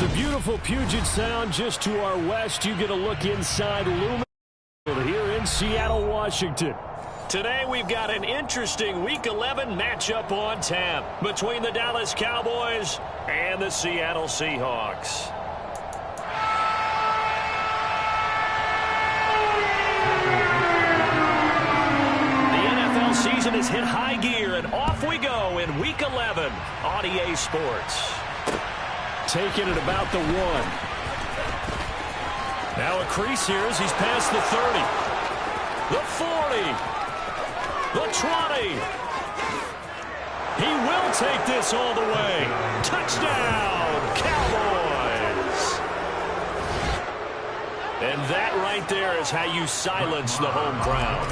The beautiful Puget Sound just to our west. You get a look inside Lumen here in Seattle, Washington. Today we've got an interesting Week 11 matchup on tap between the Dallas Cowboys and the Seattle Seahawks. The NFL season has hit high gear, and off we go in Week 11 on EA Sports. Taking it about the 1. Now a crease here as he's past the 30. The 40. The 20. He will take this all the way. Touchdown, Cowboys. And that right there is how you silence the home crowd.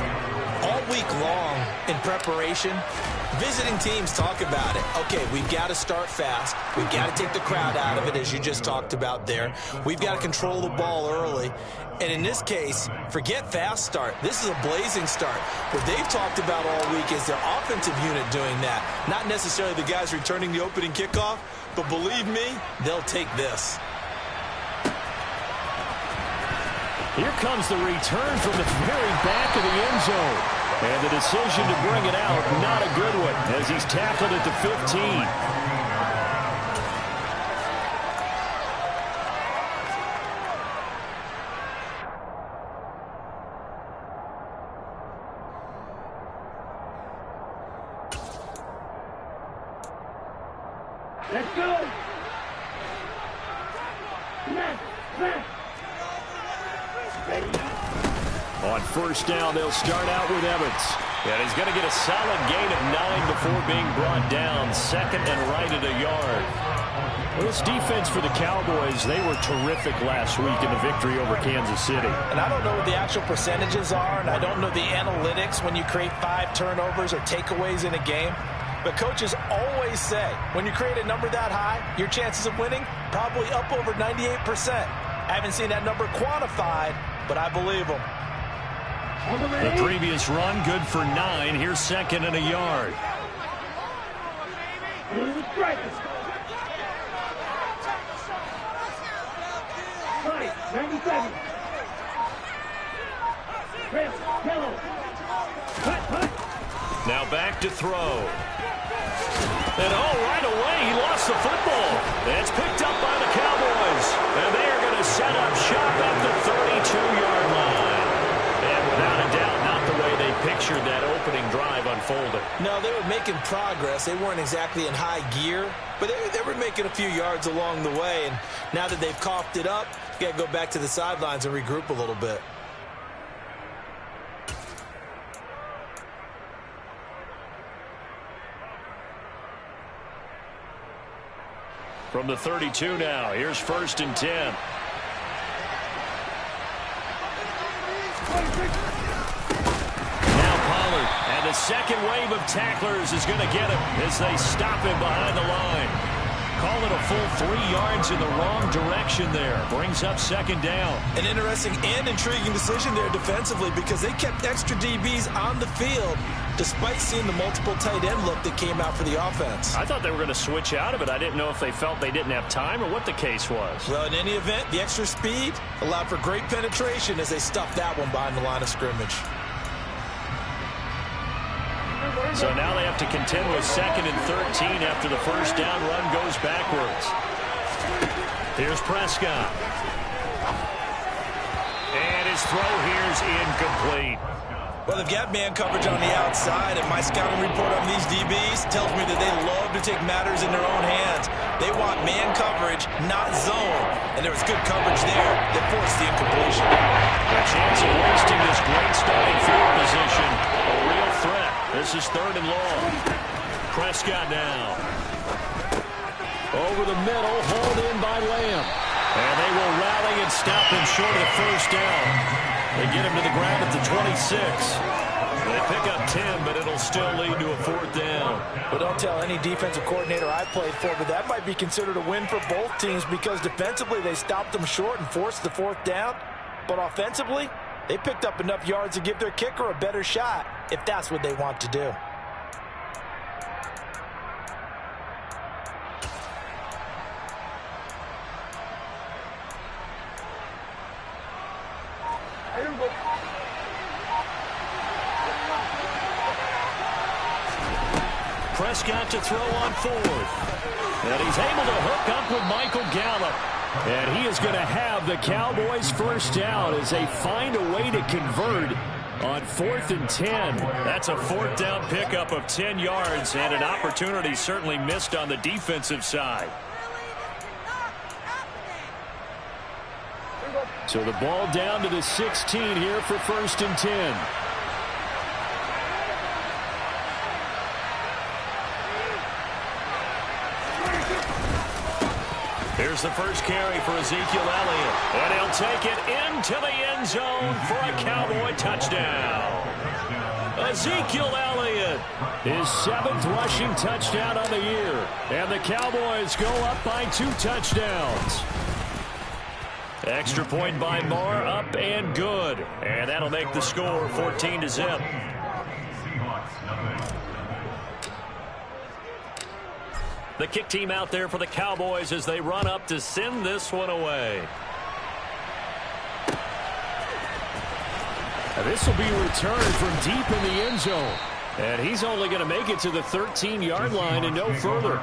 All week long in preparation, visiting teams talk about it. Okay, we've got to start fast. We've got to take the crowd out of it, as you just talked about there. We've got to control the ball early. And in this case, forget fast start. This is a blazing start. What they've talked about all week is their offensive unit doing that. Not necessarily the guys returning the opening kickoff, but believe me, they'll take this. Here comes the return from the very back of the end zone. And the decision to bring it out, not a good one, as he's tackled at the 15. Let's go! On first down, they'll start out with Evans. And he's going to get a solid gain of 9 before being brought down. Second and right at a yard. Well, this defense for the Cowboys, they were terrific last week in the victory over Kansas City. And I don't know what the actual percentages are, and I don't know the analytics when you create 5 turnovers or takeaways in a game. But coaches always say, when you create a number that high, your chances of winning probably up over 98%. I haven't seen that number quantified, but I believe them. The previous run, good for 9. Here's second and a yard. Now back to throw. And right away, he lost the football. It's picked up by the Cowboys. And they are going to set up shop at the 32-yard line. And without a doubt, not the way they pictured that opening drive unfolding. No, they were making progress. They weren't exactly in high gear, but they were making a few yards along the way. And now that they've coughed it up, you got to go back to the sidelines and regroup a little bit. From the 32 now, here's first and 10. Now Pollard, and the second wave of tacklers is going to get him as they stop him behind the line. Call it a full 3 yards in the wrong direction there. Brings up second down. An interesting and intriguing decision there defensively, because they kept extra DBs on the field despite seeing the multiple tight end look that came out for the offense. I thought they were going to switch out of it. I didn't know if they felt they didn't have time or what the case was. Well, in any event, the extra speed allowed for great penetration as they stuffed that one behind the line of scrimmage. So now they have to contend with second and 13 after the first down run goes backwards. Here's Prescott. And his throw here's incomplete. Well, they've got man coverage on the outside, and my scouting report on these DBs tells me that they love to take matters in their own hands. They want man coverage, not zone. And there was good coverage there that forced the incompletion. A chance of wasting this great starting field position. A real threat. This is third and long. Prescott now. Over the middle, hauled in by Lamb. And they will rally and stop him short of the first down. They get him to the ground at the 26. They pick up 10, but it'll still lead to a fourth down. Well, don't tell any defensive coordinator I played for, but that might be considered a win for both teams, because defensively they stopped them short and forced the fourth down. But offensively, they picked up enough yards to give their kicker a better shot, if that's what they want to do. Prescott to throw on 4th. And he's able to hook up with Michael Gallup. And he is going to have the Cowboys first down as they find a way to convert on 4th and 10. That's a 4th down pickup of 10 yards and an opportunity certainly missed on the defensive side. So the ball down to the 16 here for 1st and 10. Here's the first carry for Ezekiel Elliott. And he'll take it into the end zone for a Cowboy touchdown. Ezekiel Elliott, his 7th rushing touchdown on the year. And the Cowboys go up by 2 touchdowns. Extra point by Moore, up and good. And that'll make the score 14-0. The kick team out there for the Cowboys as they run up to send this one away. Now this will be returned from deep in the end zone. And he's only going to make it to the 13-yard line and no further.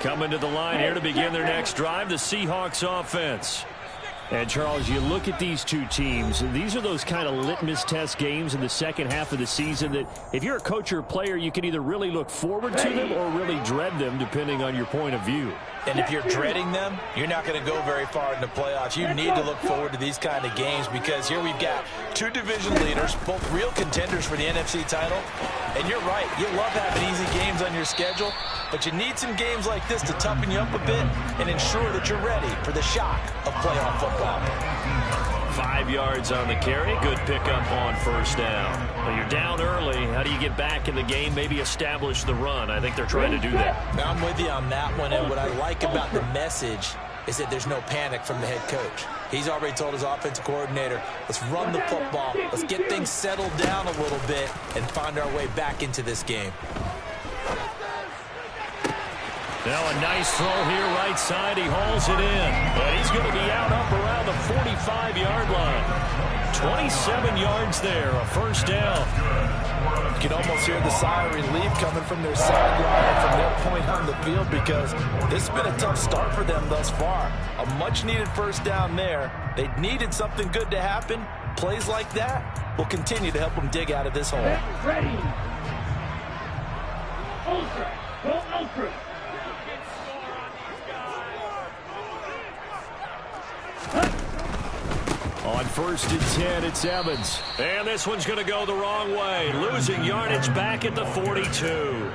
Coming to the line here to begin their next drive, the Seahawks offense. And, Charles, you look at these two teams, and these are those kind of litmus test games in the second half of the season that if you're a coach or a player, you can either really look forward to them or really dread them, depending on your point of view. And if you're dreading them, you're not going to go very far in the playoffs. You need to look forward to these kind of games because here we've got 2 division leaders, both real contenders for the NFC title. And you're right, you love having easy games on your schedule, but you need some games like this to toughen you up a bit and ensure that you're ready for the shock of playoff football. 5 yards on the carry. Good pickup on first down. Well, you're down early. How do you get back in the game, maybe establish the run? I think they're trying to do that. I'm with you on that one, and what I like about the message is that there's no panic from the head coach. He's already told his offensive coordinator, let's run the football, let's get things settled down a little bit and find our way back into this game. Now a nice throw here right side. He hauls it in. But he's going to be out up around the 45-yard line. 27 yards there, a first down. You can almost hear the sigh of relief coming from their sideline from their point on the field because this has been a tough start for them thus far. A much-needed first down there. They needed something good to happen. Plays like that will continue to help them dig out of this hole. Ready. Ultra. Go ultra. On 1st and 10, it's Evans. And this one's going to go the wrong way. Losing yardage back at the 42.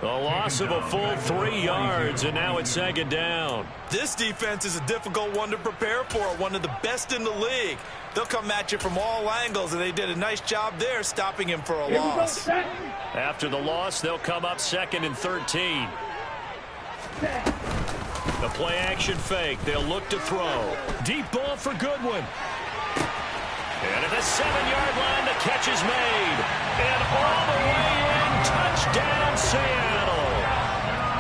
A loss of a full 3 yards, and now it's 2nd down. This defense is a difficult one to prepare for, one of the best in the league. They'll come at you from all angles, and they did a nice job there stopping him for a loss. After the loss, they'll come up 2nd and 13. The play action fake. They'll look to throw. Deep ball for Goodwin. And at the 7-yard line, the catch is made. And all the way in, touchdown Seattle.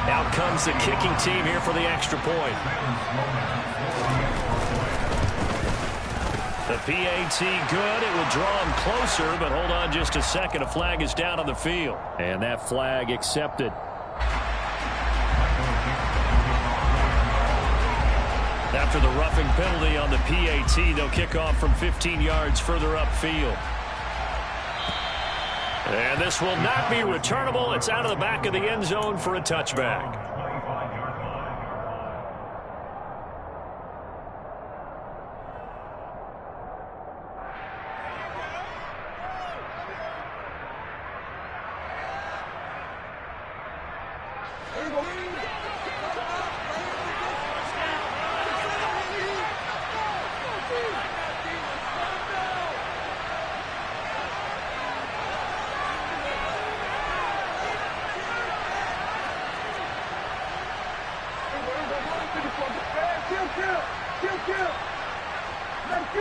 Out comes the kicking team here for the extra point. The PAT good. It will draw him closer, but hold on just a second. A flag is down on the field. And that flag accepted. After the roughing penalty on the PAT, they'll kick off from 15 yards further upfield. And this will not be returnable. It's out of the back of the end zone for a touchback. On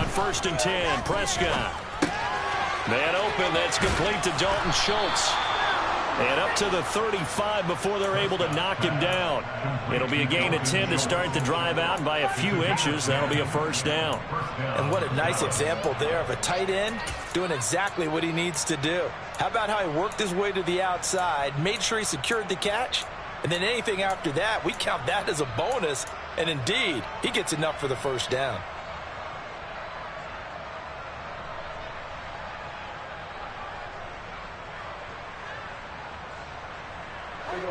1st and 10, Prescott. Man open, that's complete to Dalton Schultz. And up to the 35 before they're able to knock him down. It'll be a gain of 10 to start the drive out, and by a few inches, that'll be a first down. And what a nice example there of a tight end doing exactly what he needs to do. How about how he worked his way to the outside, made sure he secured the catch, and then anything after that, we count that as a bonus. And indeed, he gets enough for the first down.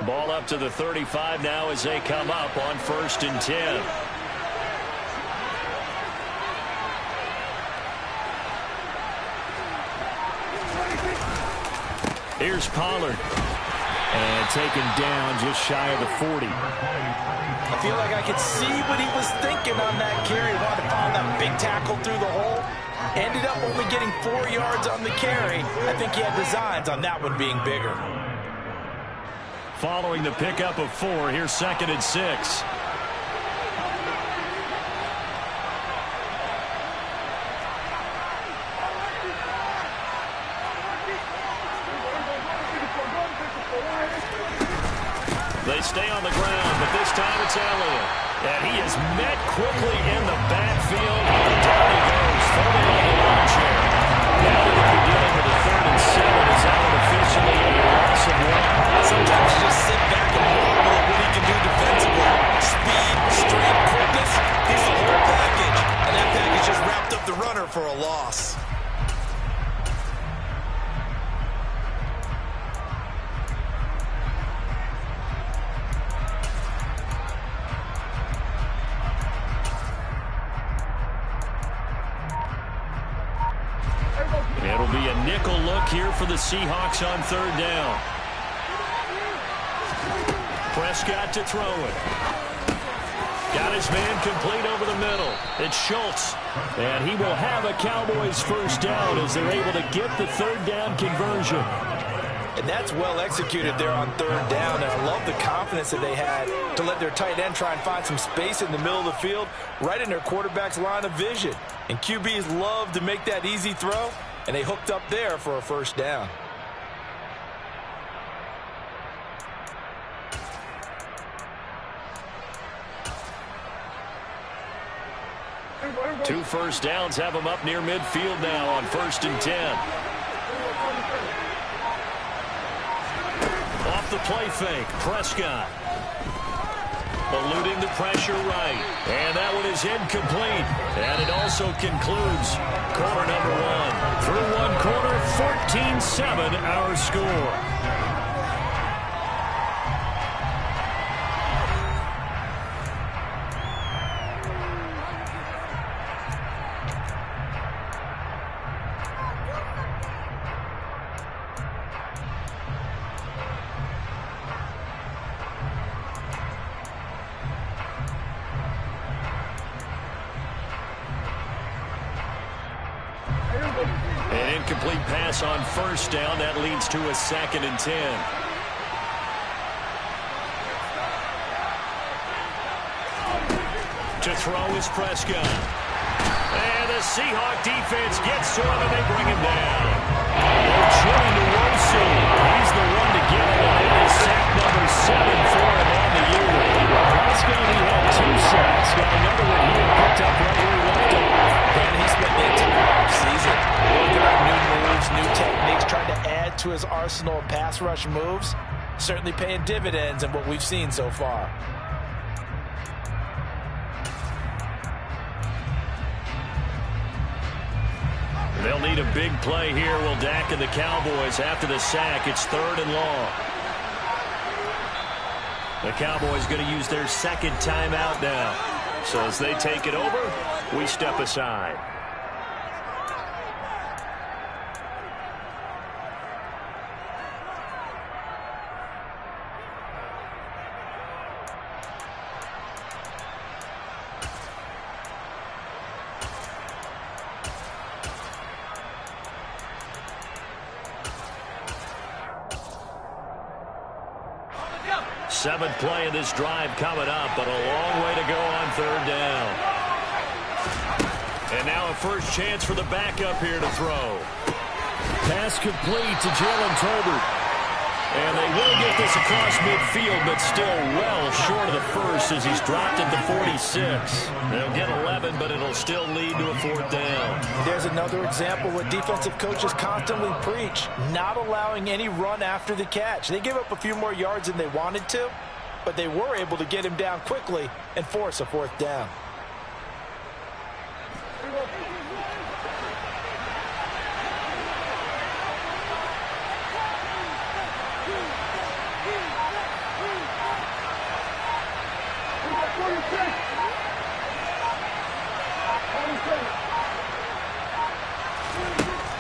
Ball up to the 35 now as they come up on 1st and 10. Here's Pollard. And taken down just shy of the 40. I feel like I could see what he was thinking on that carry. Wanted to find that big tackle through the hole. Ended up only getting 4 yards on the carry. I think he had designs on that one being bigger. Following the pickup of 4, here's 2nd and 6. They stay on the ground, but this time it's Elliott. And he is met quickly in the backfield. Down he goes, folded on the lawn chair. Now they're going to be dealing with a 3rd and 7. Is that one officially a loss of 1? Sometimes you just sit back and marvel at what he can do defensively. Speed, strength, quickness. He's the whole package. And that package just wrapped up the runner for a loss. It'll be a nickel look here for the Seahawks on 3rd down. Prescott to throw it. Got his man complete over the middle. It's Schultz. And he will have a Cowboys first down as they're able to get the 3rd down conversion. And that's well executed there on 3rd down. And I love the confidence that they had to let their tight end try and find some space in the middle of the field, right in their quarterback's line of vision. And QBs love to make that easy throw, and they hooked up there for a first down. Two first downs have them up near midfield now on 1st and 10. Off the play fake, Prescott. Eluding the pressure right. And that one is incomplete. And it also concludes quarter number 1. Through one quarter, 14-7 our score. An incomplete pass on first down. That leads to a 2nd and 10. To throw is Prescott. And the Seahawk defense gets to him and they bring him down. Jimmy Nwosu, he's the one to get it. And it is sack number 7 for him on the year. Prescott, he had 2 sacks. Got another one here picked up right where he left off. And he spent the entire season working on new moves, new techniques, trying to add to his arsenal of pass rush moves. Certainly paying dividends in what we've seen so far. They'll need a big play here. Will Dak and the Cowboys after the sack. It's 3rd and long. The Cowboys going to use their 2nd timeout now. So as they take it over, we step aside. Seventh play of this drive coming up, but a long way to go on third down. And now a first chance for the backup here to throw. Pass complete to Jalen Tolbert. And they will get this across midfield, but still well short of the first as he's dropped it to 46. They'll get 11, but it'll still lead to a fourth down. There's another example what defensive coaches constantly preach, not allowing any run after the catch. They gave up a few more yards than they wanted to, but they were able to get him down quickly and force a fourth down.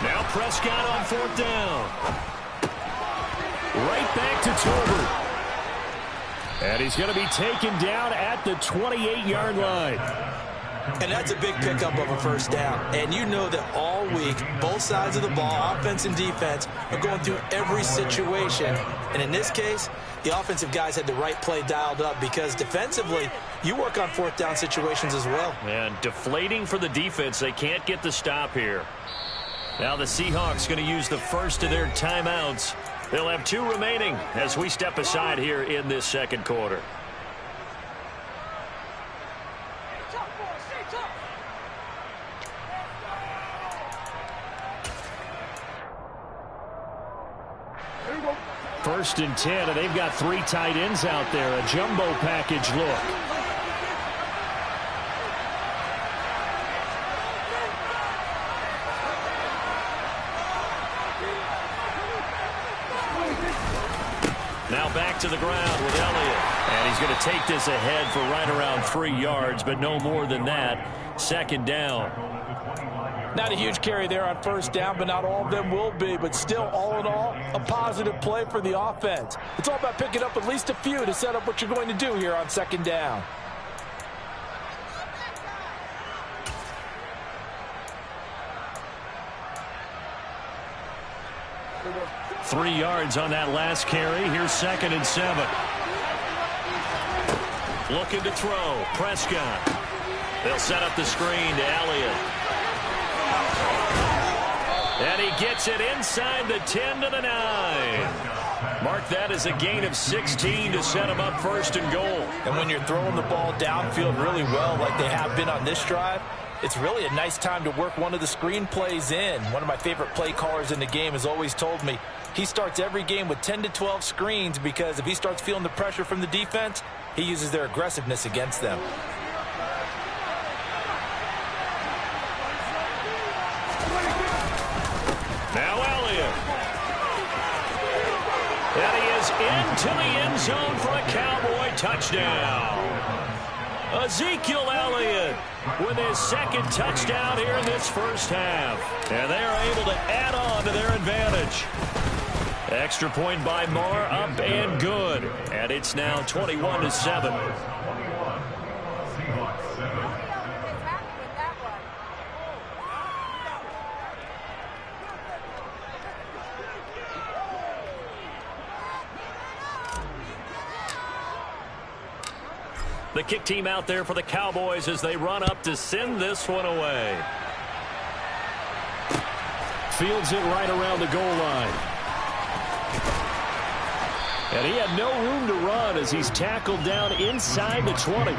Now Prescott on fourth down. Right back to Tolbert. And he's going to be taken down at the 28-yard line. And that's a big pickup of a first down. And you know that all week, both sides of the ball, offense and defense, are going through every situation. And in this case, the offensive guys had the right play dialed up because defensively, you work on fourth down situations as well. And deflating for the defense. They can't get the stop here. Now the Seahawks going to use the first of their timeouts. They'll have 2 remaining as we step aside here in this second quarter. First and 10, and they've got 3 tight ends out there. A jumbo package look. Now back to the ground with Elliott. And he's going to take this ahead for right around 3 yards, but no more than that. Second down. Not a huge carry there on first down, but not all of them will be. But still, all in all, a positive play for the offense. It's all about picking up at least a few to set up what you're going to do here on second down. Three yards on that last carry. Here's second and 7. Looking to throw. Prescott. They'll set up the screen to Elliott. And he gets it inside the 10 to the 9. Mark that as a gain of 16 to set him up first and goal. And when you're throwing the ball downfield really well like they have been on this drive, it's really a nice time to work one of the screen plays in. One of my favorite play callers in the game has always told me he starts every game with 10 to 12 screens because if he starts feeling the pressure from the defense, he uses their aggressiveness against them. Now Elliott. And he is into the end zone for a Cowboy touchdown. Ezekiel Elliott with his second touchdown here in this first half. And they are able to add on to their advantage. Extra point by Marr, up and good. And it's now 21-7. The kick team out there for the Cowboys as they run up to send this one away. Fields it right around the goal line. And he had no room to run as he's tackled down inside the 20.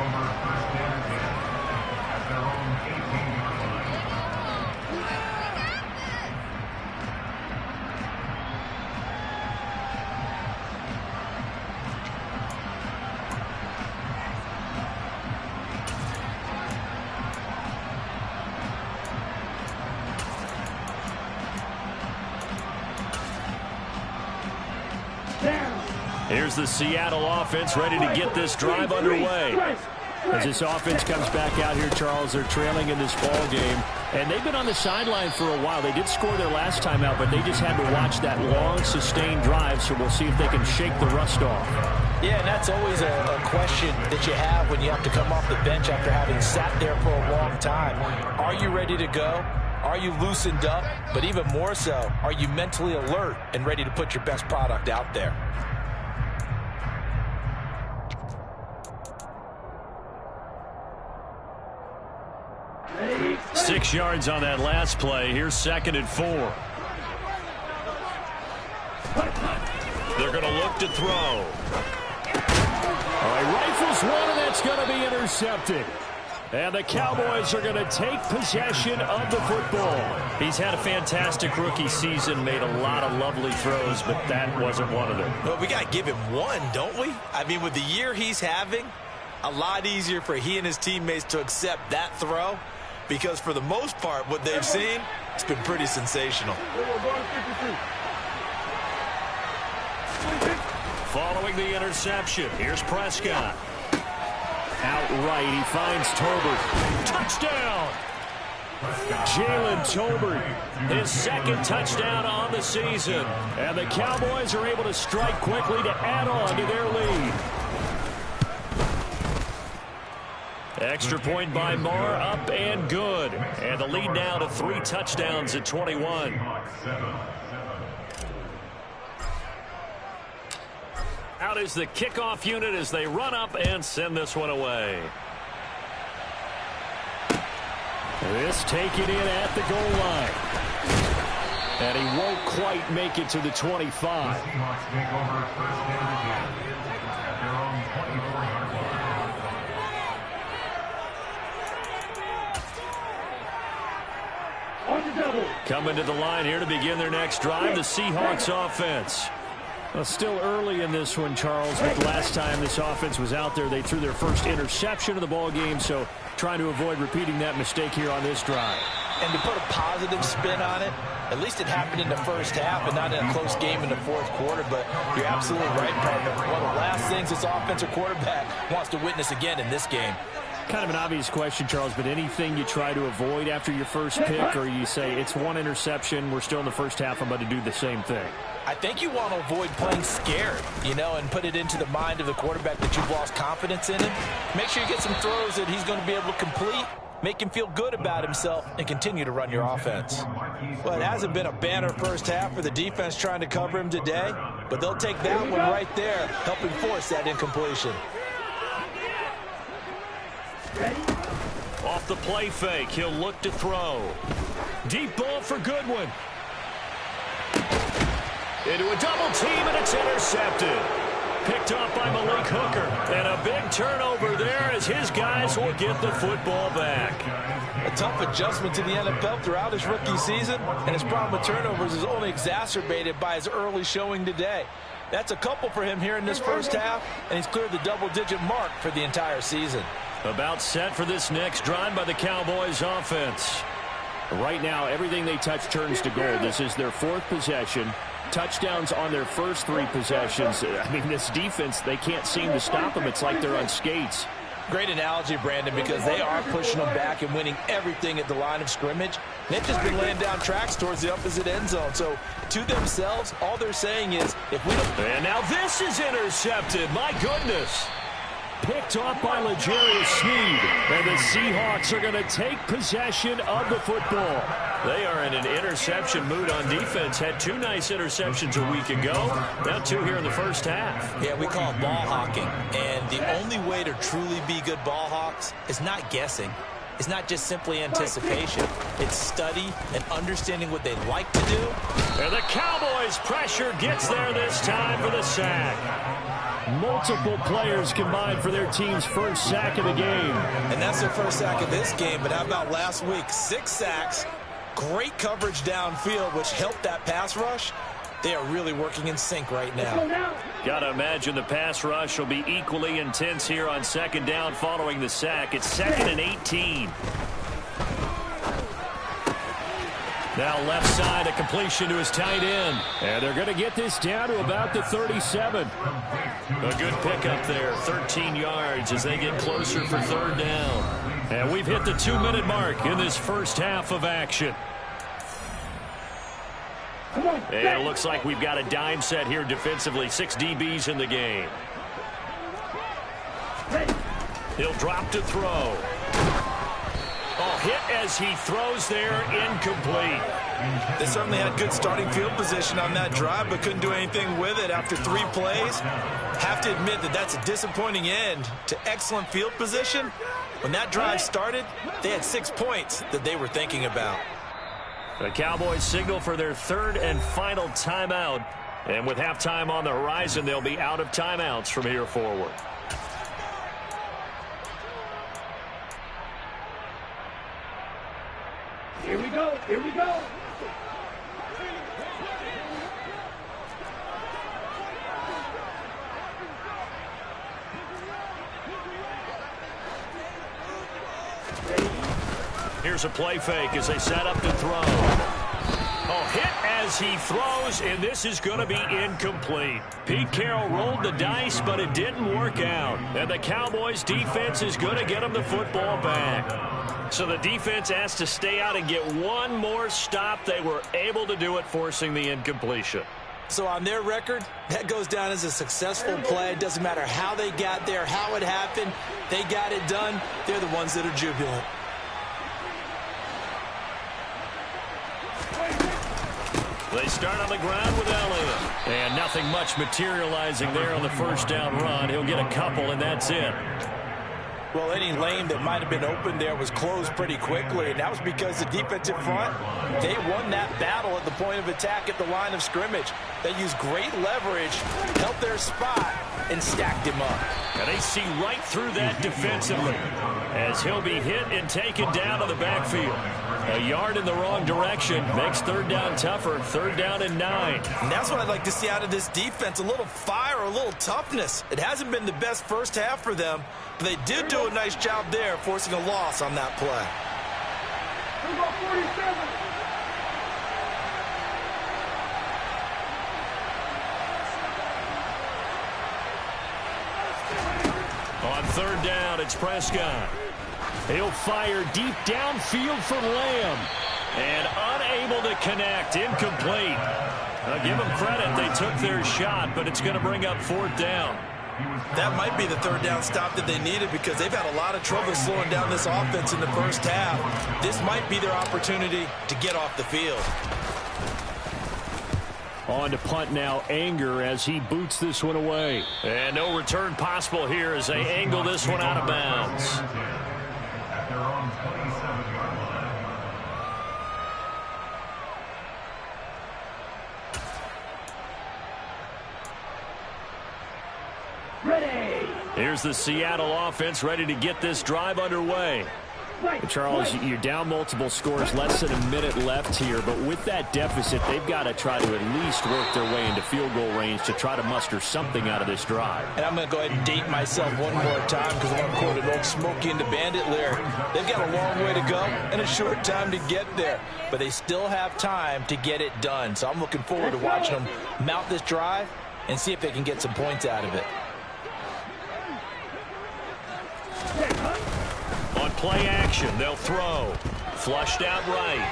Here's the Seattle offense ready to get this drive underway. As this offense comes back out here, Charles, they're trailing in this ball game. And they've been on the sideline for a while. They did score their last time out, but they just had to watch that long, sustained drive, so we'll see if they can shake the rust off. Yeah, and that's always a question that you have when you have to come off the bench after having sat there for a long time. Are you ready to go? Are you loosened up? But even more so, are you mentally alert and ready to put your best product out there? 6 yards on that last play. Here's 2nd and 4. They're going to look to throw. All right, rifles one, and that's going to be intercepted. And the Cowboys are going to take possession of the football. He's had a fantastic rookie season, made a lot of lovely throws, but that wasn't one of them. Well, we got to give him one, don't we? I mean, with the year he's having, a lot easier for he and his teammates to accept that throw, because for the most part, what they've seen, it's been pretty sensational. Following the interception, here's Prescott. Outright, he finds Tolbert. Touchdown! Jalen Tolbert, his 2nd touchdown on the season. And the Cowboys are able to strike quickly to add on to their lead. Extra point by Marr, up and good. And the lead now to 3 touchdowns at 21. Out is the kickoff unit as they run up and send this one away. This taken in at the goal line. And he won't quite make it to the 25. Coming to the line here to begin their next drive, the Seahawks offense. Well, still early in this one, Charles, but the last time this offense was out there, they threw their first interception of the ball game, so trying to avoid repeating that mistake here on this drive. And to put a positive spin on it, at least it happened in the first half and not in a close game in the fourth quarter, but you're absolutely right, partner. One of the last things this offensive quarterback wants to witness again in this game. Kind of an obvious question, Charles, but anything you try to avoid after your first pick, or you say it's one interception, we're still in the first half, I'm about to do the same thing? I think you want to avoid playing scared, and put it into the mind of the quarterback that you've lost confidence in him. Make sure you get some throws that he's going to be able to complete, make him feel good about himself, and continue to run your offense. Well, it hasn't been a banner first half for the defense trying to cover him today, but they'll take that one right there, helping force that incompletion. Off the play fake, he'll look to throw. Deep ball for Goodwin. Into a double team, and it's intercepted. Picked off by Malik Hooker. And a big turnover there as his guys will get the football back. A tough adjustment to the NFL throughout his rookie season, and his problem with turnovers is only exacerbated by his early showing today. That's a couple for him here in this first half, and he's cleared the double-digit mark for the entire season. About set for this next drive by the Cowboys offense. Right now, everything they touch turns to gold. This is their 4th possession. Touchdowns on their first 3 possessions. I mean, this defense, they can't seem to stop them. It's like they're on skates. Great analogy, Brandon, because they are pushing them back and winning everything at the line of scrimmage. They've just been laying down tracks towards the opposite end zone. So, to themselves, all they're saying is, if we don't... And now this is intercepted. My goodness. Picked off by L'Jarius Sneed. And the Seahawks are going to take possession of the football. They are in an interception mood on defense. Had 2 nice interceptions a week ago. Now 2 here in the first half. Yeah, we call it ball hawking. And the only way to truly be good ball hawks is not guessing. It's not just simply anticipation. It's study and understanding what they like to do. And the Cowboys' pressure gets there this time for the sack. Multiple players combined for their team's first sack of the game. And that's their first sack of this game, but how about last week? 6 sacks, great coverage downfield, which helped that pass rush. They are really working in sync right now. Got to imagine the pass rush will be equally intense here on 2nd down following the sack. It's 2nd and 18. Now left side, a completion to his tight end. And they're going to get this down to about the 37. A good pickup there, 13 yards as they get closer for 3rd down. And we've hit the 2-minute mark in this first half of action. And it looks like we've got a dime set here defensively. 6 DBs in the game. He'll drop to throw. Oh, hit as he throws there, incomplete. They certainly had good starting field position on that drive, but couldn't do anything with it after 3 plays. Have to admit that that's a disappointing end to excellent field position When that drive started, they had 6 points that they were thinking about. The Cowboys signal for their third and final timeout. And with halftime on the horizon, they'll be out of timeouts from here forward. Here we go. Here we go. Here's a play fake as they set up to throw. Oh, hit as he throws, and this is going to be incomplete. Pete Carroll rolled the dice, but it didn't work out. And the Cowboys defense is going to get him the football back. So the defense has to stay out and get one more stop. They were able to do it, forcing the incompletion. So on their record, that goes down as a successful play. It doesn't matter how they got there, how it happened. They got it done. They're the ones that are jubilant. They start on the ground with Elliott. And nothing much materializing there on the first down run. He'll get a couple, and that's it. Well, any lane that might have been open there was closed pretty quickly, and that was because the defensive front, they won that battle at the point of attack at the line of scrimmage. They used great leverage, held their spot, and stacked him up. And they see right through that defensively as he'll be hit and taken down to the backfield. A yard in the wrong direction makes third down tougher. Third down and 9. And that's what I'd like to see out of this defense, a little fire, a little toughness. It hasn't been the best first half for them, but they did do a nice job there, forcing a loss on that play. Number 47. On third down, it's Prescott. He'll fire deep downfield for Lamb. And unable to connect. Incomplete. I'll give them credit. They took their shot, but it's going to bring up fourth down. That might be the third down stop that they needed because they've had a lot of trouble slowing down this offense in the first half. This might be their opportunity to get off the field. On to punt now, Anger, as he boots this one away. And no return possible here as they angle this one out of bounds. Ready. Here's the Seattle offense ready to get this drive underway. Charles, you're down multiple scores, less than a minute left here, but with that deficit, they've got to try to at least work their way into field goal range to try to muster something out of this drive. And I'm going to go ahead and date myself one more time because I want to quote an old Smokey and the Bandit lyric. They've got a long way to go and a short time to get there, but they still have time to get it done. So I'm looking forward to watching them mount this drive and see if they can get some points out of it. On play action, they'll throw. Flushed out right.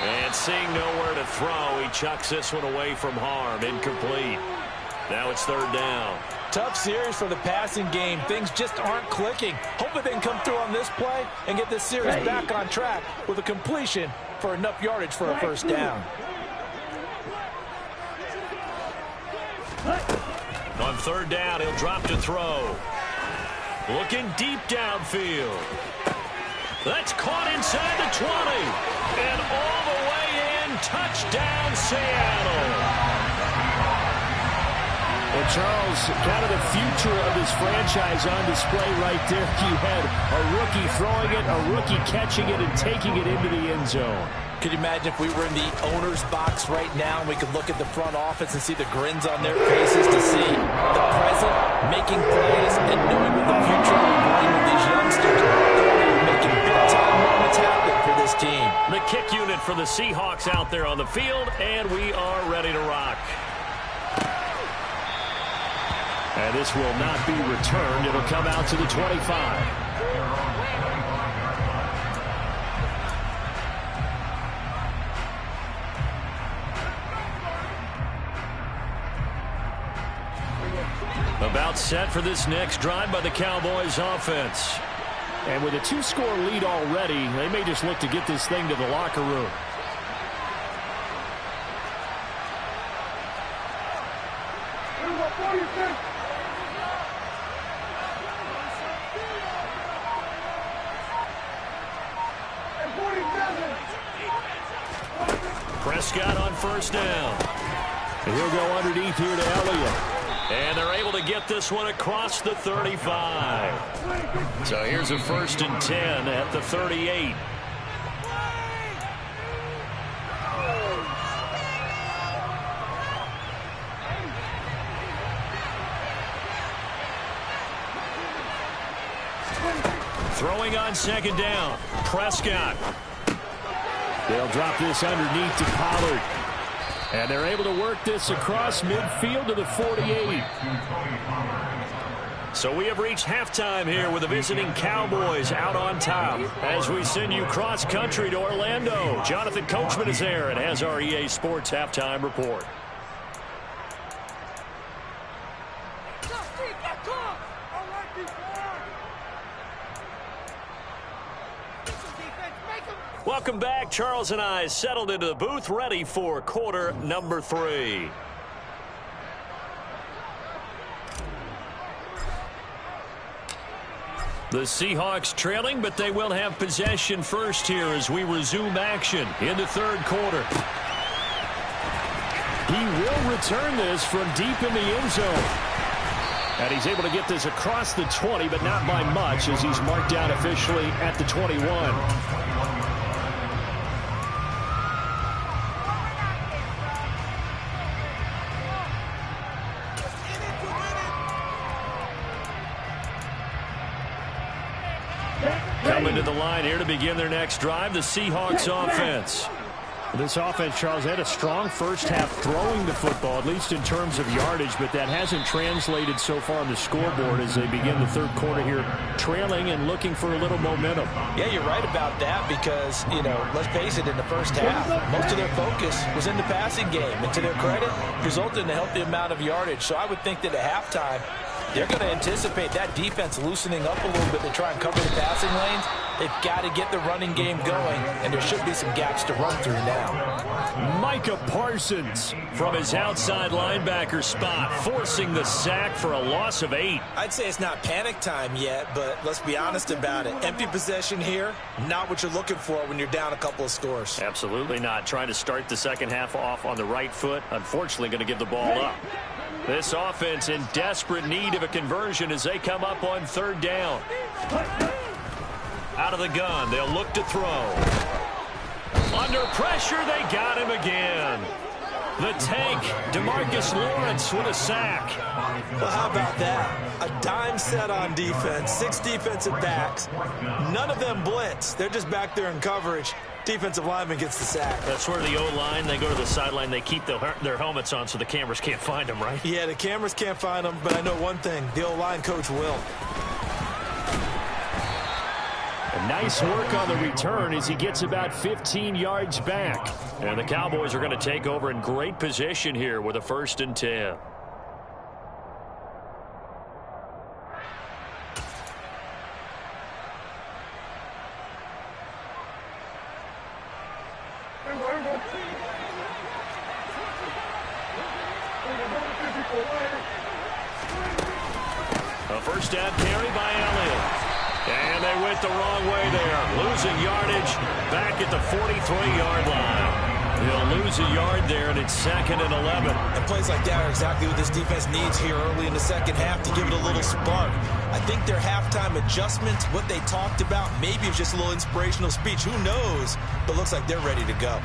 And seeing nowhere to throw, he chucks this one away from harm. Incomplete. Now it's third down. Tough series for the passing game. Things just aren't clicking. Hopefully they can come through on this play and get this series back on track with a completion for enough yardage for a first down. On third down, he'll drop to throw. Looking deep downfield. That's caught inside the 20. And all the way in, touchdown Seattle. Well, Charles, kind of the future of this franchise on display right there. You had a rookie throwing it, a rookie catching it, and taking it into the end zone. Could you imagine if we were in the owner's box right now and we could look at the front office and see the grins on their faces to see the present making plays and knowing what the future will bring with these youngsters. They're making big-time moments happen for this team. The kick unit for the Seahawks out there on the field, and we are ready to rock. And this will not be returned. It'll come out to the 25. About set for this next drive by the Cowboys offense. And with a 2-score lead already, they may just look to get this thing to the locker room. Number 46. Prescott on first down. He'll go underneath here to Elliott. And they're able to get this one across the 35. So here's a 1st and 10 at the 38. Throwing on 2nd down. Prescott. They'll drop this underneath to Pollard. And they're able to work this across midfield to the 48. So we have reached halftime here with the visiting Cowboys out on top. As we send you cross-country to Orlando, Jonathan Coachman is there and has our EA Sports halftime report. Welcome back. Charles and I settled into the booth, ready for quarter number 3. The Seahawks trailing, but they will have possession first here as we resume action in the 3rd quarter. He will return this from deep in the end zone. And he's able to get this across the 20, but not by much as he's marked down officially at the 21. Coming to the line here to begin their next drive, the Seahawks offense. This offense, Charles, had a strong first half throwing the football, at least in terms of yardage, but that hasn't translated so far on the scoreboard as they begin the 3rd quarter here, trailing and looking for a little momentum. Yeah, you're right about that because, let's face it, in the first half, most of their focus was in the passing game. And to their credit, resulted in a healthy amount of yardage. So I would think that at halftime, they're going to anticipate that defense loosening up a little bit to try and cover the passing lanes. They've got to get the running game going, and there should be some gaps to run through now. Micah Parsons from his outside linebacker spot, forcing the sack for a loss of 8. I'd say it's not panic time yet, but let's be honest about it. Empty possession here, not what you're looking for when you're down a couple of scores. Absolutely not. Trying to start the second half off on the right foot. Unfortunately, going to give the ball up. This offense in desperate need of a conversion as they come up on 3rd down. Out of the gun, they'll look to throw. Under pressure, they got him again. The tank, DeMarcus Lawrence with a sack. Well, how about that? A dime set on defense, 6 defensive backs. None of them blitz. They're just back there in coverage. Defensive lineman gets the sack. That's where the O-line, they go to the sideline, they keep their helmets on so the cameras can't find them, right? Yeah, the cameras can't find them, but I know one thing. The O-line coach will. Nice work on the return as he gets about 15 yards back. And the Cowboys are going to take over in great position here with a 1st and 10. A 1st down carry by Elliott. And they went the wrong way there. Losing yardage back at the 43-yard line. They'll lose a yard there, and it's 2nd and 11. And plays like that are exactly what this defense needs here early in the second half to give it a little spark. I think their halftime adjustment, what they talked about, maybe it's just a little inspirational speech. Who knows? But looks like they're ready to go.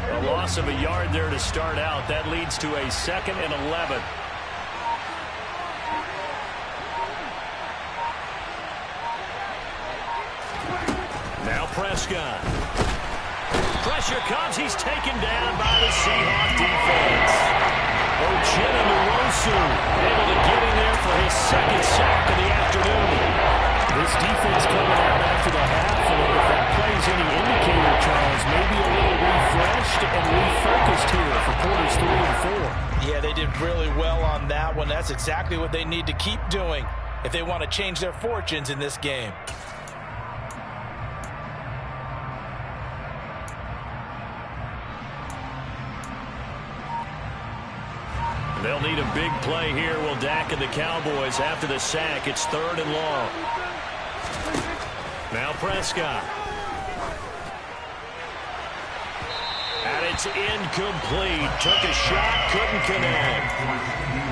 A loss of a yard there to start out. That leads to a 2nd and 11. Now Prescott. Pressure comes. He's taken down by the Seahawk defense. Uchenna-Nwosu able to get in there for his 2nd sack of the afternoon. This defense coming out after the half, and if that plays any indicator, Charles, maybe a little refreshed and refocused here for quarters 3 and 4. Yeah, they did really well on that one. That's exactly what they need to keep doing if they want to change their fortunes in this game. They'll need a big play here. Will Dak and the Cowboys after the sack. It's 3rd and long. Now Prescott. And it's incomplete. Took a shot, couldn't connect.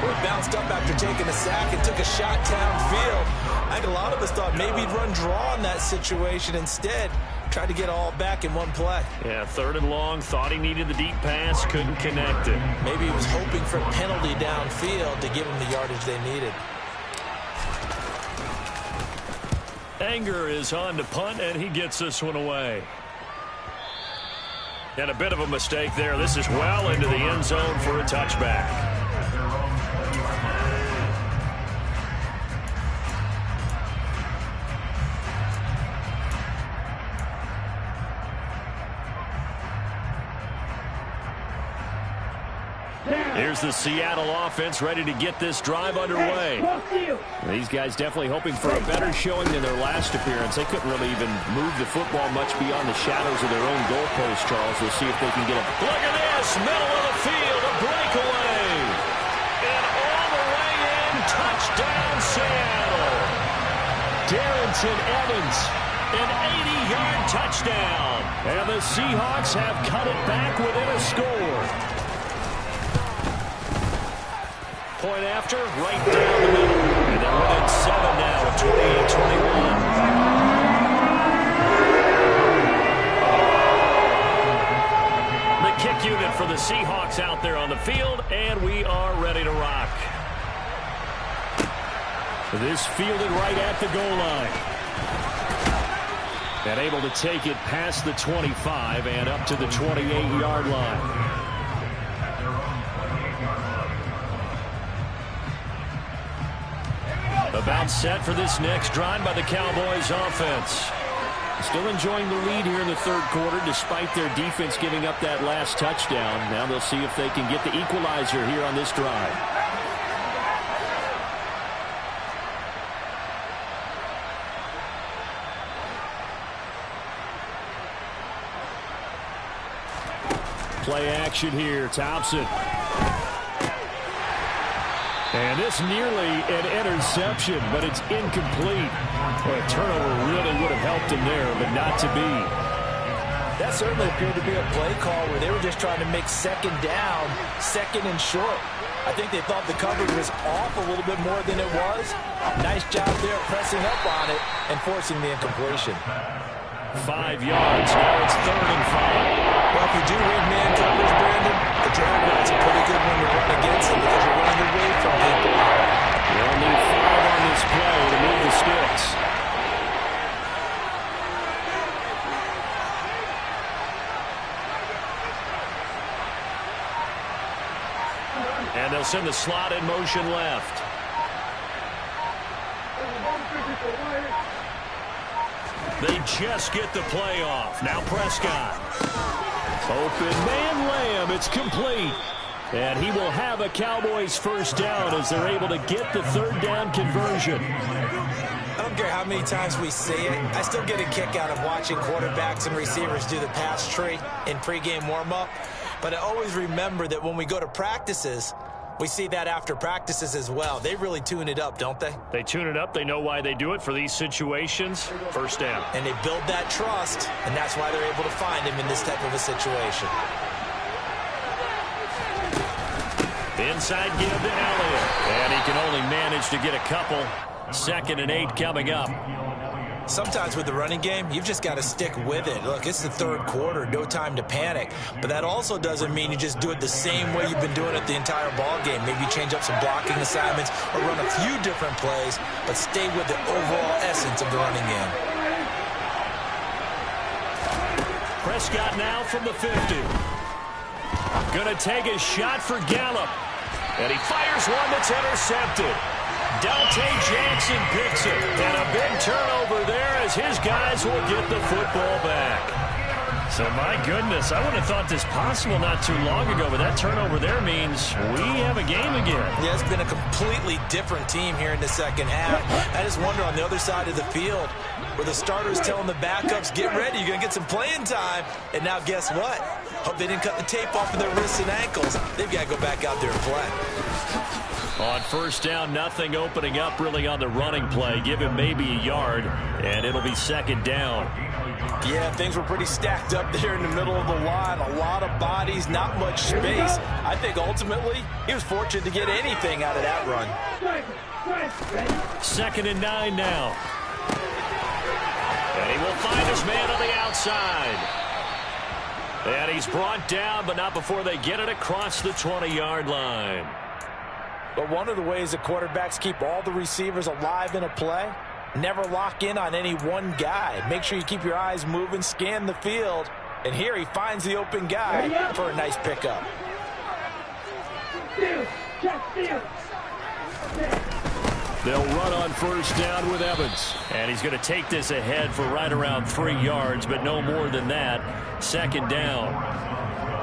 Well, he bounced up after taking a sack and took a shot downfield. I think a lot of us thought maybe he'd run draw in that situation. Instead, tried to get all back in one play. Yeah, 3rd and long. Thought he needed the deep pass, couldn't connect it. Maybe he was hoping for a penalty downfield to give him the yardage they needed. Anger is on to punt, and he gets this one away. And a bit of a mistake there. This is well into the end zone for a touchback. Here's the Seattle offense ready to get this drive underway. These guys definitely hoping for a better showing than their last appearance. They couldn't really even move the football much beyond the shadows of their own goalpost, Charles. We'll see if they can get a... Look at this, middle of the field, a breakaway. And all the way in, touchdown Seattle. Darrington Evans, an 80-yard touchdown. And the Seahawks have cut it back within a score. Point after, right down the middle. And they're within 7 now at 28-21. The kick unit for the Seahawks out there on the field, and we are ready to rock. This fielded right at the goal line. And able to take it past the 25 and up to the 28-yard line. About set for this next drive by the Cowboys offense. Still enjoying the lead here in the 3rd quarter despite their defense giving up that last touchdown. Now they'll see if they can get the equalizer here on this drive. Play action here. Thompson. And this nearly an interception, but it's incomplete. Well, a turnover really would have helped him there, but not to be. That certainly appeared to be a play call where they were just trying to make 2nd down, 2nd and short. I think they thought the coverage was off a little bit more than it was. Nice job there pressing up on it and forcing the incompletion. 5 yards. Now it's 3rd and 5. Well, if you do read man coverage, Brandon, the Jaguars a pretty good one to run against them because you're running away from people. They'll need 5 on this play to move the sticks. And they'll send the slot in motion left. They just get the play off. Now Prescott. Open man Lamb. It's complete. And he will have a Cowboys first down as they're able to get the 3rd down conversion. I don't care how many times we say it. I still get a kick out of watching quarterbacks and receivers do the pass tree in pregame warm-up. But I always remember that when we go to practices, we see that after practices as well. They really tune it up, don't they? They tune it up. They know why they do it for these situations. First down. And they build that trust, and that's why they're able to find him in this type of a situation. Inside give to Elliott. And he can only manage to get a couple. 2nd and 8 coming up. Sometimes with the running game, you've just got to stick with it. Look, it's the 3rd quarter, no time to panic. But that also doesn't mean you just do it the same way you've been doing it the entire ball game. Maybe change up some blocking assignments or run a few different plays, but stay with the overall essence of the running game. Prescott now from the 50. Gonna take a shot for Gallup. And he fires one that's intercepted. Dante Jackson picks it. And a big turnover there as his guys will get the football back. So, my goodness, I wouldn't have thought this possible not too long ago, but that turnover there means we have a game again. Yeah, it's been a completely different team here in the 2nd half. I just wonder on the other side of the field where the starters telling the backups, get ready, you're going to get some playing time. And now guess what? Hope they didn't cut the tape off of their wrists and ankles. They've got to go back out there and play. On first down, nothing opening up really on the running play. Give him maybe a yard, and it'll be second down. Yeah, things were pretty stacked up there in the middle of the line. A lot of bodies, not much space. I think ultimately he was fortunate to get anything out of that run. 2nd and 9 now. And he will find his man on the outside. And he's brought down, but not before they get it across the 20-yard line. But one of the ways that quarterbacks keep all the receivers alive in a play, never lock in on any one guy. Make sure you keep your eyes moving, scan the field. And here he finds the open guy for a nice pickup. They'll run on first down with Evans. And he's going to take this ahead for right around 3 yards, but no more than that. 2nd down.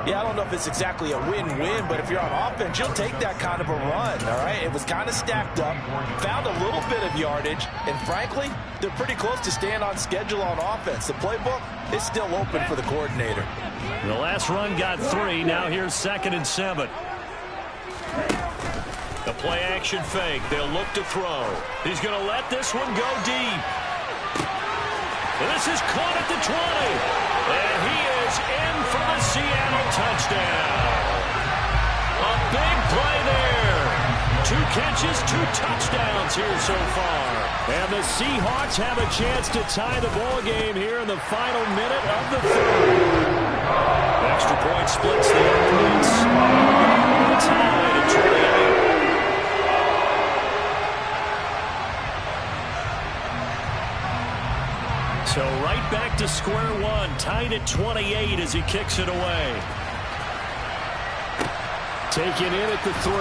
Yeah, I don't know if it's exactly a win-win, but if you're on offense, you'll take that kind of a run, all right? It was kind of stacked up, found a little bit of yardage, and frankly, they're pretty close to staying on schedule on offense. The playbook is still open for the coordinator. The last run got 3. Now here's 2nd and 7. The play action fake. They'll look to throw. He's going to let this one go deep. This is caught at the 20. And he is in for the Seattle touchdown. A big play there. 2 catches, 2 touchdowns here so far. And the Seahawks have a chance to tie the ball game here in the final minute of the 3rd. Extra point splits the offense. Tied at 28. So right back to square one, tied at 28 as he kicks it away. Taken in at the 3.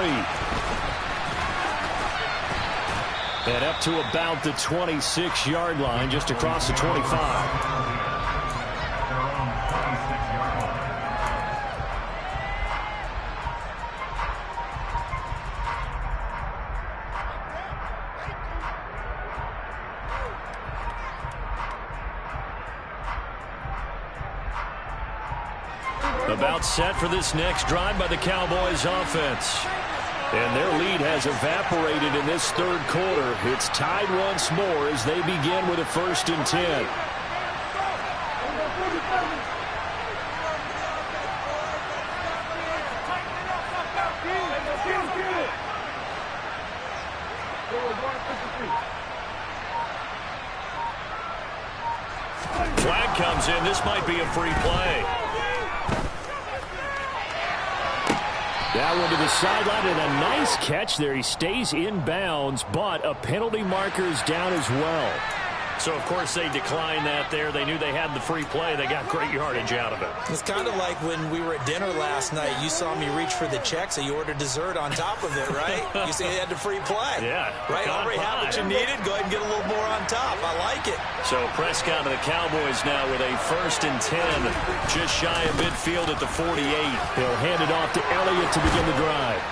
And up to about the 26-yard line, just across the 25. About set for this next drive by the Cowboys offense. And their lead has evaporated in this 3rd quarter. It's tied once more as they begin with a 1st and 10. Flag comes in. This might be a free play. That one to the sideline, and a nice catch there. He stays in bounds, but a penalty marker is down as well. So, of course, they declined that there. They knew they had the free play. They got great yardage out of it. It's kind of like when we were at dinner last night. You saw me reach for the check, so you ordered dessert on top of it, right? You see you had the free play. Yeah. Right? Already had what you needed. Go ahead and get a little more on top. I like it. So Prescott to the Cowboys now with a 1st and 10. Just shy of midfield at the 48. He'll hand it off to Elliott to begin the drive.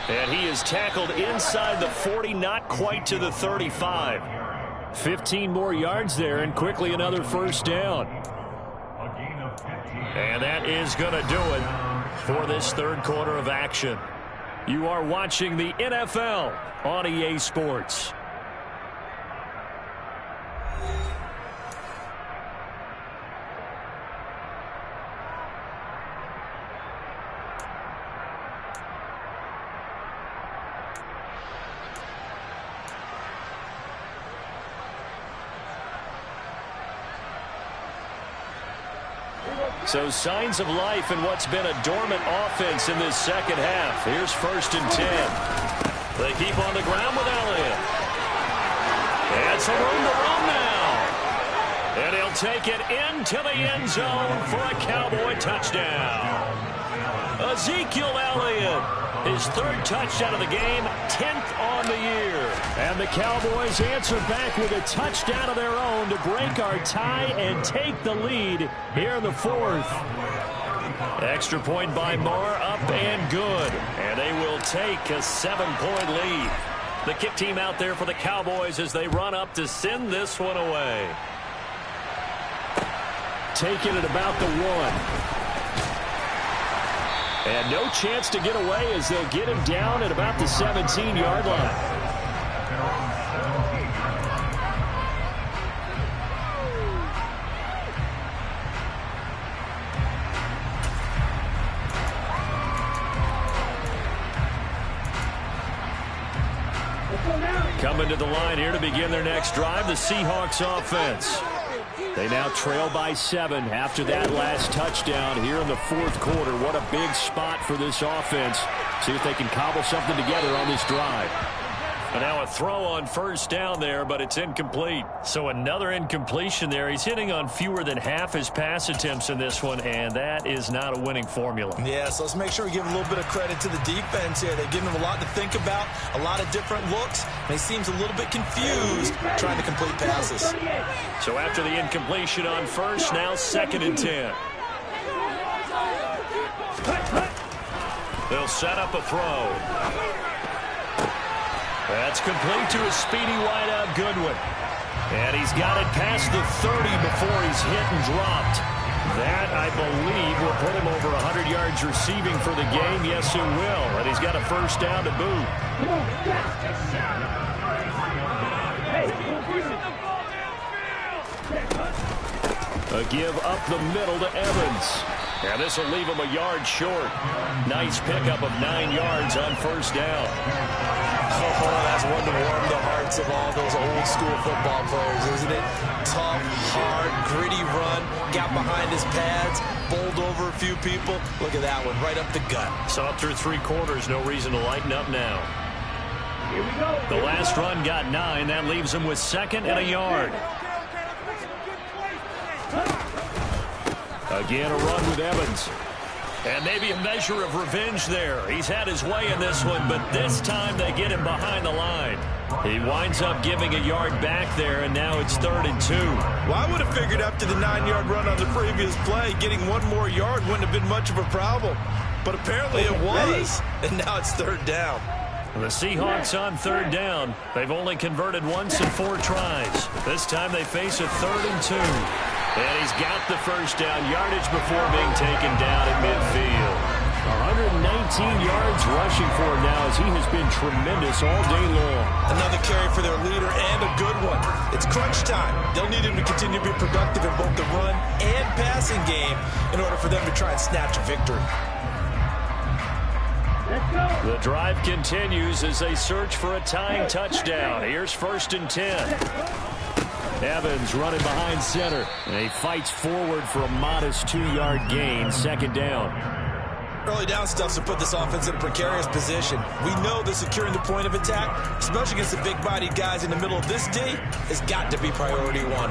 And he is tackled inside the 40, not quite to the 35. 15 more yards there, and quickly another 1st down. And that is going to do it for this 3rd quarter of action. You are watching the NFL on EA Sports. So signs of life in what's been a dormant offense in this 2nd half. Here's 1st and 10. They keep on the ground with Elliott. And some room to run now. And he'll take it into the end zone for a Cowboy touchdown. Ezekiel Elliott, his 3rd touchdown of the game, 10th on the year. And the Cowboys answer back with a touchdown of their own to break our tie and take the lead here in the 4th. Extra point by Moore, up and good. And they will take a 7-point lead. The kick team out there for the Cowboys as they run up to send this one away. Taking it about the 1. And no chance to get away as they'll get him down at about the 17-yard line. Coming to the line here to begin their next drive, the Seahawks offense. They now trail by 7 after that last touchdown here in the fourth quarter. What a big spot for this offense. See if they can cobble something together on this drive. And now a throw on first down there, but it's incomplete. So another incompletion there. He's hitting on fewer than half his pass attempts in this one, and that is not a winning formula. Yeah, so let's make sure we give a little bit of credit to the defense here. They've given him a lot to think about, a lot of different looks, and he seems a little bit confused trying to complete passes. So after the incompletion on first, now 2nd and 10. They'll set up a throw. That's complete to a speedy wideout Goodwin. And he's got it past the 30 before he's hit and dropped. That, I believe, will put him over 100 yards receiving for the game. Yes, it will. And he's got a first down to boot. A give up the middle to Evans. And this will leave him a yard short. Nice pickup of 9 yards on first down. Oh, that's one to warm the hearts of all those old school football players, isn't it? Tough, hard, gritty run. Got behind his pads, bowled over a few people. Look at that one, right up the gut. Saw through 3 quarters, no reason to lighten up now. Here we go. The last run got 9. That leaves him with 2nd and a yard. Again, a run with Evans. And maybe a measure of revenge there. He's had his way in this one, but this time they get him behind the line. He winds up giving a yard back there, and now it's 3rd and 2. Well, I would have figured after the 9-yard run on the previous play, getting 1 more yard wouldn't have been much of a problem. But apparently it was, and now it's 3rd down. The Seahawks on 3rd down. They've only converted once in 4 tries. This time they face a 3rd and 2. And he's got the first down yardage before being taken down at midfield. 119 yards rushing for him now as he has been tremendous all day long. Another carry for their leader and a good one. It's crunch time. They'll need him to continue to be productive in both the run and passing game in order for them to try and snatch a victory. The drive continues as they search for a tying touchdown. Here's 1st and 10. Evans running behind center. And he fights forward for a modest 2-yard gain. 2nd down. Early down stuff to put this offense in a precarious position. We know that securing the point of attack, especially against the big-bodied guys in the middle of this D, has got to be priority 1.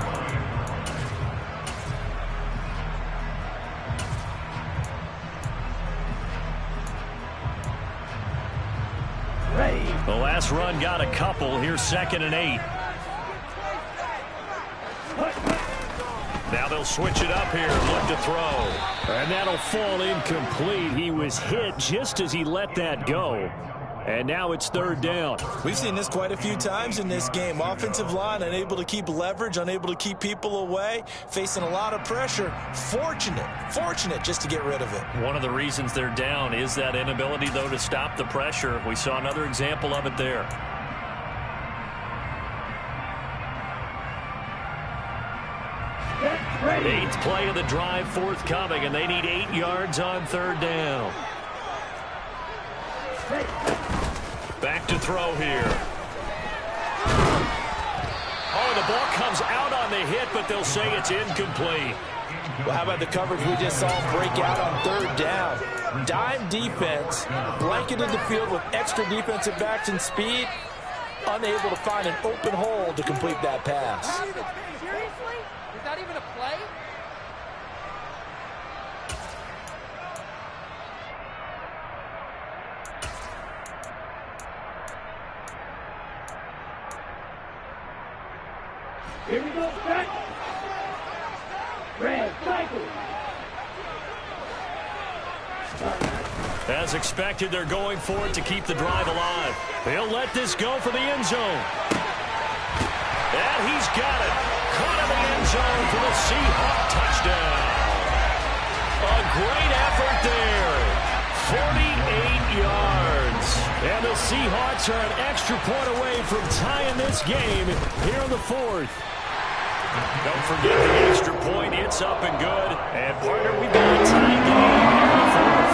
The last run got a couple. Here's 2nd and 8. Now they'll switch it up here. Look to throw. And that'll fall incomplete. He was hit just as he let that go. And now it's 3rd down. We've seen this quite a few times in this game. Offensive line unable to keep leverage, unable to keep people away, facing a lot of pressure. Fortunate just to get rid of it. One of the reasons they're down is that inability, though, to stop the pressure. We saw another example of it there. Eighth play of the drive forthcoming, and they need 8 yards on 3rd down. Back to throw here. Oh, the ball comes out on the hit, but they'll say it's incomplete. Well, how about the coverage we just saw break out on 3rd down? Dime defense, blanketed the field with extra defensive backs and speed, unable to find an open hole to complete that pass. Seriously? Is that even a play? Here we go, back. Red, cycle. As expected, they're going for it to keep the drive alive. They'll let this go for the end zone. And he's got it. Caught in the end zone for the Seahawks touchdown. A great effort there. 48 yards. And the Seahawks are an extra point away from tying this game here in the fourth. Don't forget the extra point. It's up and good. And, partner, we've got a tie game here in the fourth.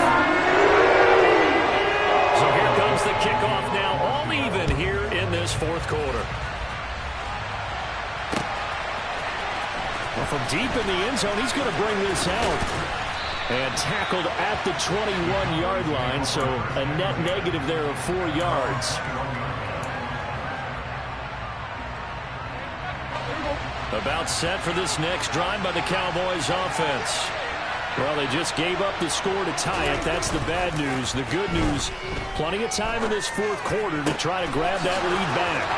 So here comes the kickoff now, all even here in this fourth quarter. Well, from deep in the end zone, he's going to bring this out. And tackled at the 21-yard line, so a net negative there of 4 yards. About set for this next drive by the Cowboys offense. Well, they just gave up the score to tie it. That's the bad news. The good news, plenty of time in this fourth quarter to try to grab that lead back.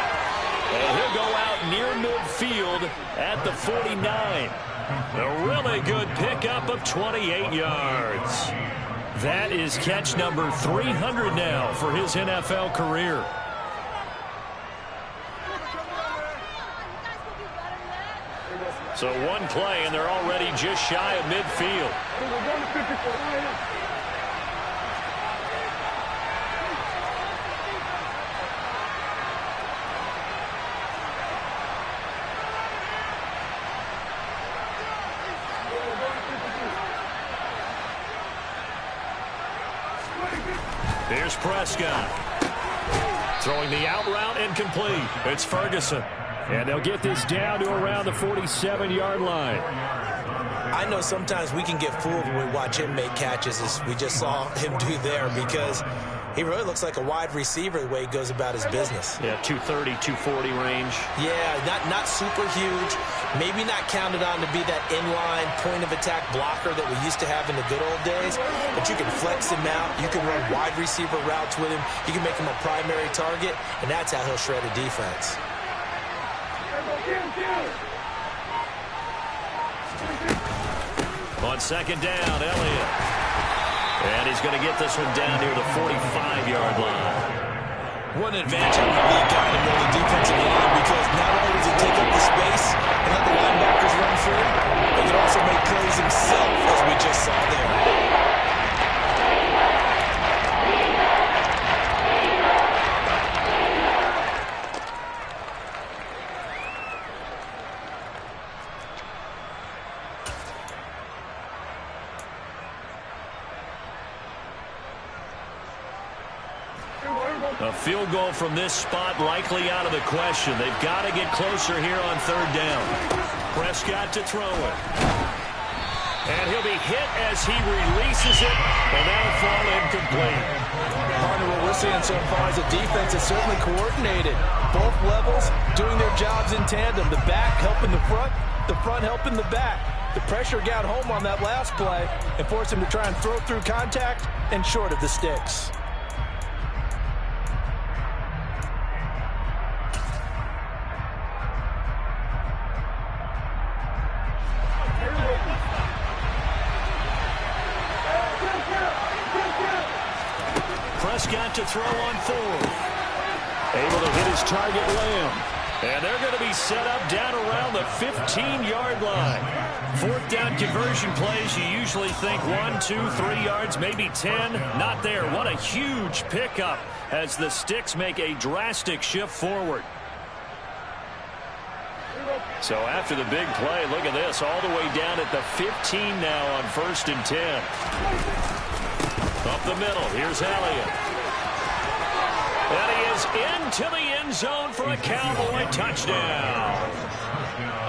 And he'll go out near midfield at the 49. A really good pickup of 28 yards. That is catch number 300 now for his NFL career. So one play, and they're already just shy of midfield. Here's Prescott. Throwing the out route incomplete. It's Ferguson. And they'll get this down to around the 47-yard line. I know sometimes we can get fooled when we watch him make catches, as we just saw him do there, because he really looks like a wide receiver the way he goes about his business. Yeah, 230, 240 range. Yeah, not super huge. Maybe not counted on to be that inline point-of-attack blocker that we used to have in the good old days. But you can flex him out. You can run wide receiver routes with him. You can make him a primary target, and that's how he'll shred a defense. On second down, Elliott. And he's going to get this one down near the 45-yard line. What an advantage having a lead guy to know the defensive line, because not only does he take up the space and let the linebackers run free, but he can also make plays himself, as we just saw there. A field goal from this spot likely out of the question. They've got to get closer here on third down. Prescott to throw it. And he'll be hit as he releases it, and that'll fall incomplete. Partner, what we're seeing so far is a defense that's certainly coordinated. Both levels doing their jobs in tandem. The back helping the front helping the back. The pressure got home on that last play and forced him to try and throw through contact and short of the sticks. Prescott to throw on fourth. Able to hit his target, Lamb. And they're going to be set up down around the 15-yard line. Fourth down conversion plays, you usually think 1, 2, 3 yards, maybe 10. Not there. What a huge pickup as the sticks make a drastic shift forward. So after the big play, look at this, all the way down at the 15 now on 1st and 10. Up the middle, here's Elliott. And he is into the end zone for a Cowboy touchdown.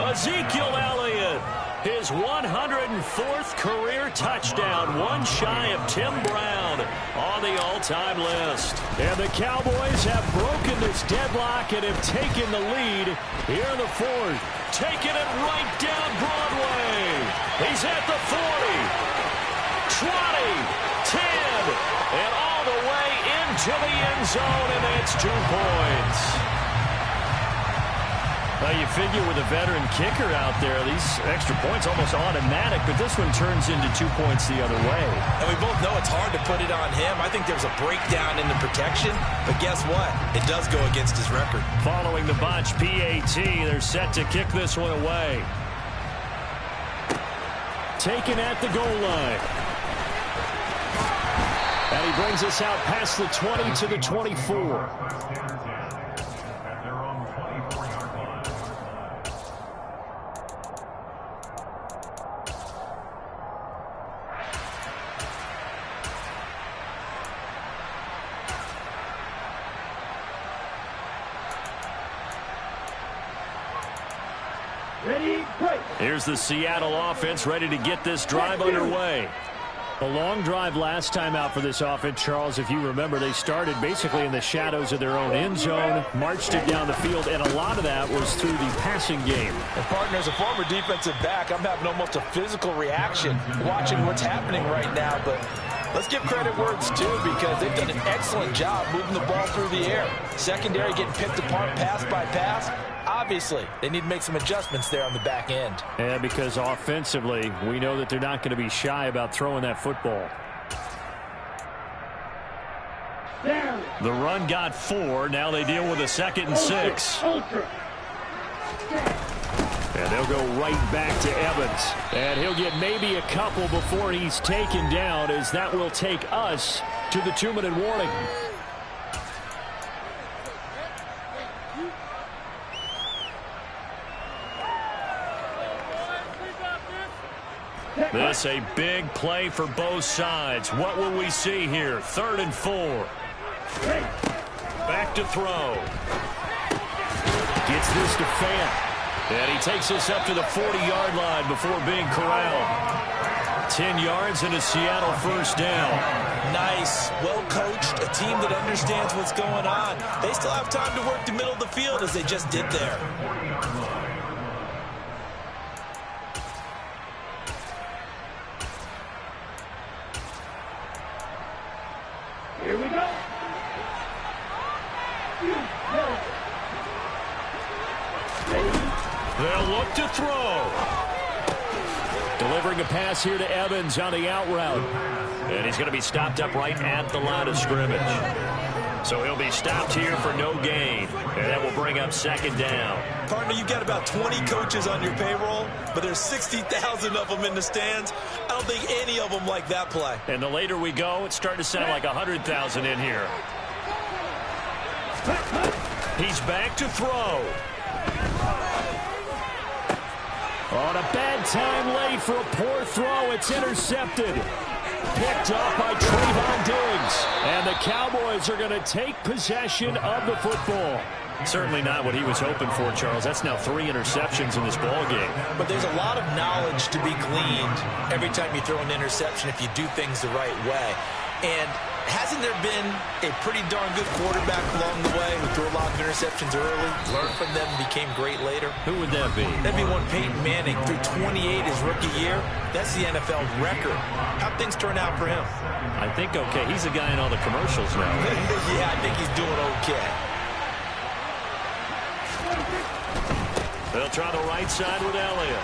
Ezekiel Elliott, his 104th career touchdown, one shy of Tim Brown on the all-time list. And the Cowboys have broken this deadlock and have taken the lead here in the fourth. Taking it right down Broadway. He's at the 40, 20, 10, and all the way into the end zone, and it's 2 points. Well, you figure with a veteran kicker out there, these extra points almost automatic, but this one turns into 2 points the other way. And we both know it's hard to put it on him. I think there's a breakdown in the protection, but guess what? It does go against his record. Following the botch PAT, they're set to kick this one away. Taken at the goal line. And he brings us out past the 20 to the 24. Ready, break. Here's the Seattle offense ready to get this drive underway. A long drive last time out for this offense, Charles. If you remember, they started basically in the shadows of their own end zone, marched it down the field, and a lot of that was through the passing game. And partner, as a former defensive back, I'm having almost a physical reaction watching what's happening right now. But let's give credit where it's due, because they've done an excellent job moving the ball through the air. Secondary getting picked apart pass by pass. Obviously, they need to make some adjustments there on the back end. And because offensively, we know that they're not going to be shy about throwing that football. Down. The run got 4. Now they deal with a 2nd and 6. Ultra. And they'll go right back to Evans. And he'll get maybe a couple before he's taken down, as that will take us to the 2-minute warning. This a big play for both sides. What will we see here? 3rd and 4. Back to throw. Gets this to Fant. And he takes us up to the 40-yard line before being corralled. 10 yards and a Seattle first down. Nice, well coached, a team that understands what's going on. They still have time to work the middle of the field, as they just did there. Here we go. They'll look to throw. Delivering a pass here to Evans on the out route. And he's going to be stopped up right at the line of scrimmage. So he'll be stopped here for no gain. And that will bring up 2nd down. Partner, you've got about 20 coaches on your payroll, but there's 60,000 of them in the stands. I don't think any of them like that play. And the later we go, it's starting to sound like 100,000 in here. He's back to throw. On a bad time late for a poor throw. It's intercepted. Picked up by Trayvon Diggs. And the Cowboys are going to take possession of the football. Certainly not what he was hoping for, Charles. That's now 3 interceptions in this ball game. But there's a lot of knowledge to be gleaned every time you throw an interception if you do things the right way. And hasn't there been a pretty darn good quarterback along the way who threw a lot of interceptions early, learned from them, became great later? Who would that be? That'd be one Peyton Manning, threw 28 his rookie year. That's the NFL record. How'd things turn out for him? I think okay. He's a guy in all the commercials now. Yeah, I think he's doing okay. They'll try the right side with Elliott.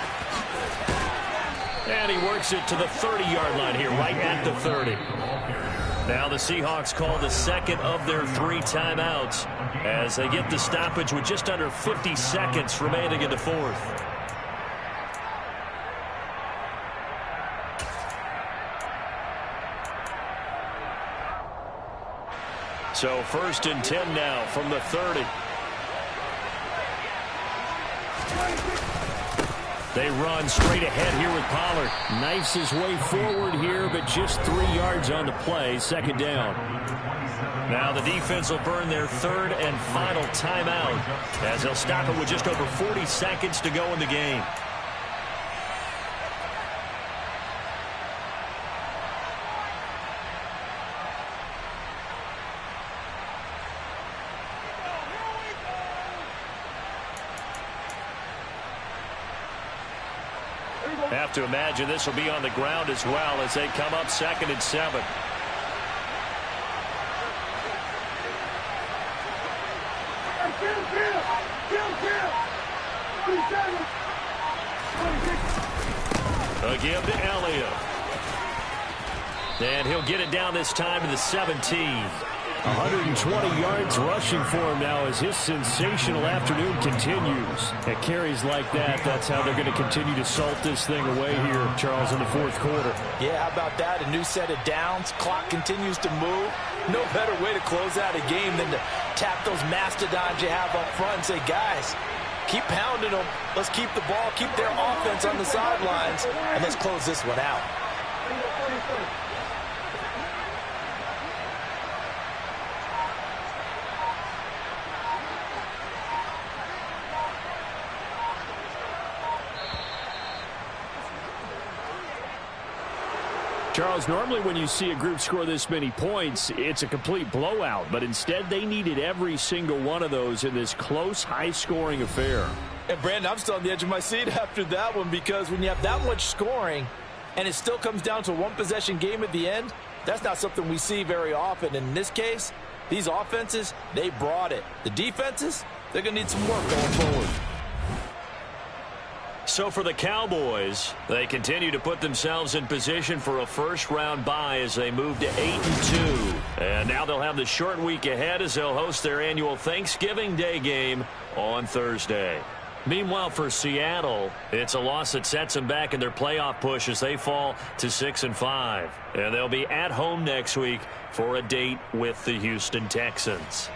And he works it to the 30-yard line here, right at the 30. Now the Seahawks call the 2nd of their 3 timeouts as they get the stoppage with just under 50 seconds remaining in the 4th. So 1st and 10 now from the 30. They run straight ahead here with Pollard. Knifes his way forward here, but just 3 yards on the play. 2nd down. Now the defense will burn their 3rd and final timeout as they'll stop it with just over 40 seconds to go in the game. Have to imagine this will be on the ground as well as they come up 2nd and 7. Again to Elliott. And he'll get it down this time to the 17. 120 yards rushing for him now as his sensational afternoon continues. At carries like that, that's how they're going to continue to salt this thing away here, Charles, in the fourth quarter. Yeah, how about that? A new set of downs. Clock continues to move. No better way to close out a game than to tap those mastodons you have up front and say, guys, keep pounding them. Let's keep the ball, keep their offense on the sidelines, and let's close this one out. Charles, normally when you see a group score this many points, it's a complete blowout. But instead, they needed every single one of those in this close, high-scoring affair. And, Brandon, I'm still on the edge of my seat after that one because when you have that much scoring and it still comes down to a one-possession game at the end, that's not something we see very often. And in this case, these offenses, they brought it. The defenses, they're going to need some work going forward. So for the Cowboys, they continue to put themselves in position for a first-round bye as they move to 8-2. And now they'll have the short week ahead as they'll host their annual Thanksgiving Day game on Thursday. Meanwhile, for Seattle, it's a loss that sets them back in their playoff push as they fall to 6-5. And they'll be at home next week for a date with the Houston Texans.